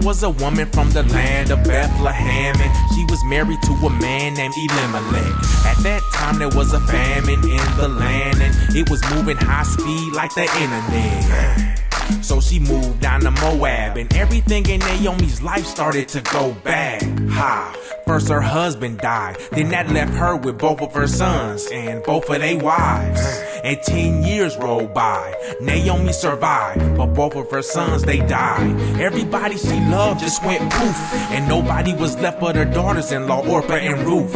was a woman from the land of Bethlehem, and she was married to a man named Elimelech. At that time there was a famine in the land, and it was moving high speed like the internet. So she moved down to Moab, and everything in Naomi's life started to go bad. First her husband died, then that left her with both of her sons and both of their wives. And 10 years rolled by. Naomi survived, but both of her sons, they died. Everybody she loved just went poof, and nobody was left but her daughters-in-law, Orpah and Ruth.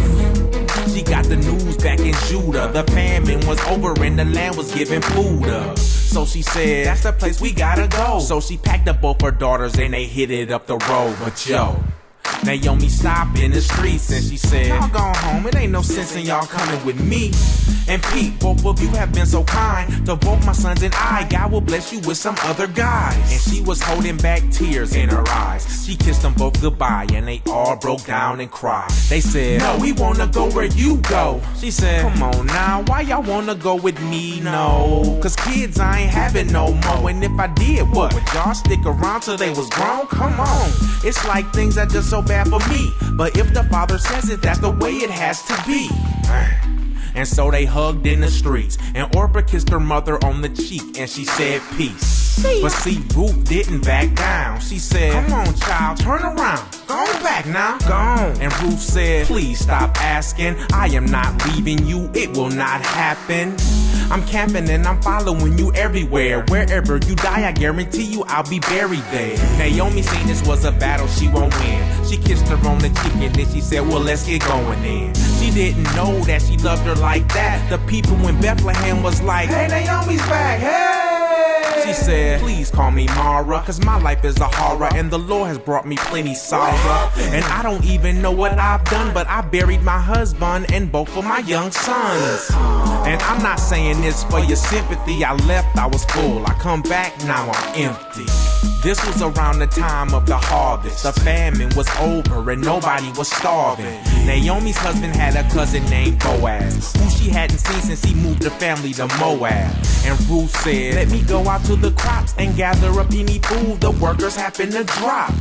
She got the news back in Judah. The famine was over and the land was giving food up. So she said, that's the place we gotta go. So she packed up both her daughters and they hit it up the road. But yo, Naomi stopped in the streets and she said, y'all go home, it ain't no sense in y'all coming with me. And Pete, both of you have been so kind to both my sons and I. God will bless you with some other guys. And she was holding back tears in her eyes. She kissed them both goodbye and they all broke down and cried. They said, no, we wanna go where you go. She said, come on now, why y'all wanna go with me? No, cause kids I ain't having no more. And if I did, what? Would y'all stick around till they was grown? Come on. It's like things are just so bad for me, but if the Father says it, that's the way it has to be. And so they hugged in the streets, and Orpah kissed her mother on the cheek, and she said peace. But see, Ruth didn't back down. She said, come on child, turn around, go back now, go on. And Ruth said, please stop asking, I am not leaving you, it will not happen. I'm camping and I'm following you everywhere. Wherever you die, I guarantee you I'll be buried there. Naomi seen this was a battle she won't win. She kissed her on the cheek and then she said, well, let's get going in. She didn't know that she loved her like that. The people in Bethlehem was like, hey, Naomi's back, hey! She said, please call me Mara, cause my life is a horror and the Lord has brought me plenty sorrow. And I don't even know what I've done, but I buried my husband and both of my young sons. And I'm not saying this for your sympathy. I left, I was full. I come back, now I'm empty. This was around the time of the harvest. The famine was over and nobody was starving. Naomi's husband had a cousin named Boaz, who she hadn't seen since he moved the family to Moab. And Ruth said, let me go out to the crops and gather up any food the workers happen to drop.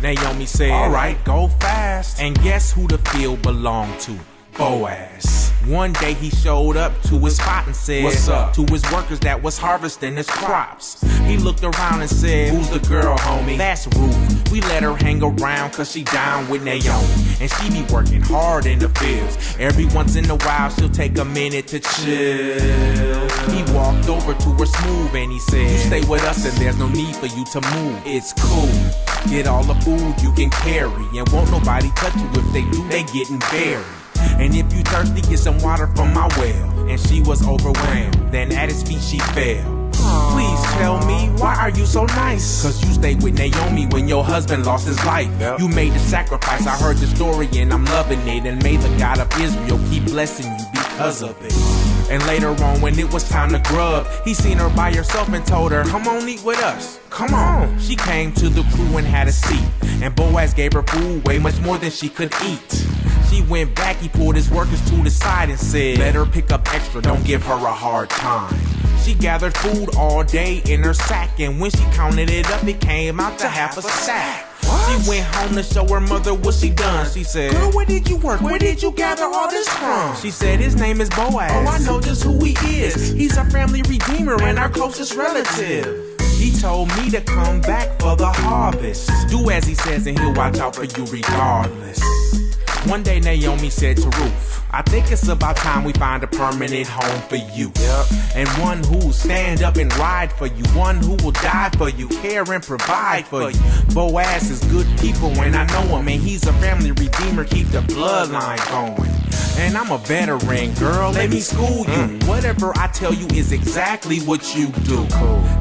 Naomi said, alright, go fast. And guess who the field belonged to? Boaz. One day he showed up to his spot and said, what's up? To his workers that was harvesting his crops. He looked around and said, who's the girl, homie? That's Ruth. We let her hang around cause she down with Naomi, and she be working hard in the fields. Every once in a while she'll take a minute to chill. He walked over to her smooth and he said, you stay with us and there's no need for you to move. It's cool. Get all the food you can carry, and won't nobody touch you. If they do, they getting buried. And if you thirsty, get some water from my well. And she was overwhelmed, then at his feet she fell. Please tell me, why are you so nice? Cause you stayed with Naomi when your husband lost his life. You made the sacrifice, I heard the story and I'm loving it. And may the God of Israel keep blessing you because of it. And later on when it was time to grub, he seen her by herself and told her, come on, eat with us, come on. She came to the crew and had a seat, and Boaz gave her food way much more than she could eat. She went back, he pulled his workers to the side and said, let her pick up extra, don't give her a hard time. She gathered food all day in her sack, and when she counted it up, it came out to half a sack. What? She went home to show her mother what she done. She said, girl, where did you work? Where did you gather all this from? She said, his name is Boaz. Oh, I know just who he is. He's our family redeemer and our closest relative. He told me to come back for the harvest. Do as he says and he'll watch out for you regardless. One day Naomi said to Ruth, I think it's about time we find a permanent home for you. And one who'll stand up and ride for you. One who will die for you, care and provide for you. Boaz is good people and I know him, and he's a family redeemer, keep the bloodline going. And I'm a veteran, girl, let me school you. Whatever I tell you is exactly what you do.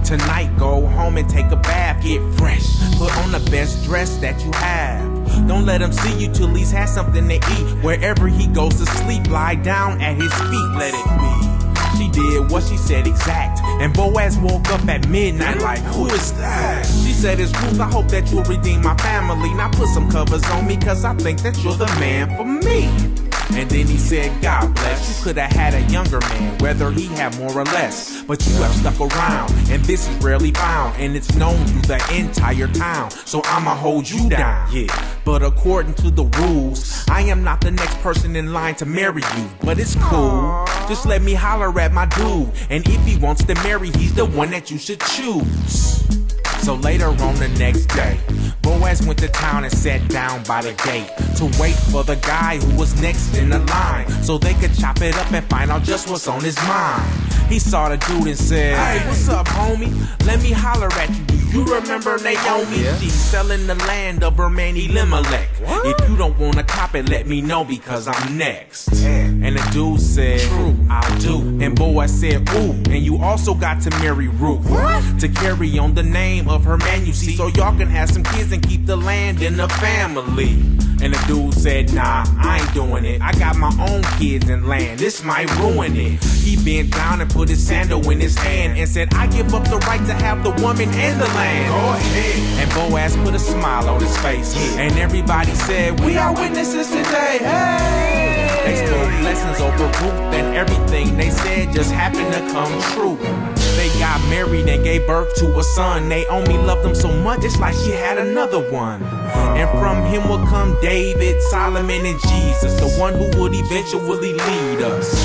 Tonight, go home and take a bath, get fresh. Put on the best dress that you have. Don't let him see you till he's had something to eat. Wherever he goes to sleep, lie down at his feet, let it be. She did what she said exact, and Boaz woke up at midnight like, who is that? She said, it's Ruth, I hope that you'll redeem my family. Now put some covers on me, cause I think that you're the man for me. And then he said, God bless. You could have had a younger man, whether he had more or less. But you have stuck around, and this is rarely found. And it's known through the entire town. So I'ma hold you down. Yeah. But according to the rules, I am not the next person in line to marry you. But it's cool. Just let me holler at my dude. And if he wants to marry, he's the one that you should choose. So later on the next day, Boaz went to town and sat down by the gate to wait for the guy who was next in the line, so they could chop it up and find out just what's on his mind. He saw the dude and said, hey, what's up, homie? Let me holler at you. Do you remember Naomi? Yeah. She's selling the land of her man Elimelech. What? If you don't wanna cop it, let me know because I'm next. And the dude said, true, I'll do. And Boaz said, ooh, and you also got to marry Ruth. What? To carry on the name of her man, you see, so y'all can have some kids and keep the land in the family. And the dude said, nah, I ain't doing it. I got my own kids and land. This might ruin it. He bent down and put his sandal in his hand and said, I give up the right to have the woman and the land. Go ahead. And Boaz put a smile on his face. And everybody said, we are witnesses today. Hey! They spoke blessings over Ruth, and everything they said just happened to come true. They got married and gave birth to a son. Naomi loved him so much, it's like she had another one. And from him will come David, Solomon, and Jesus, the one who would eventually lead us.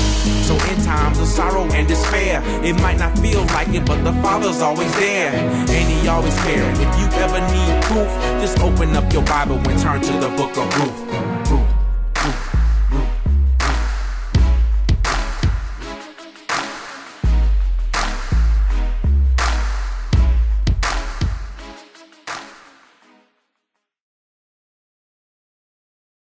So in times of sorrow and despair, it might not feel like it, but the Father's always there, and He always cares. If you ever need proof, just open up your Bible and turn to the book of Ruth.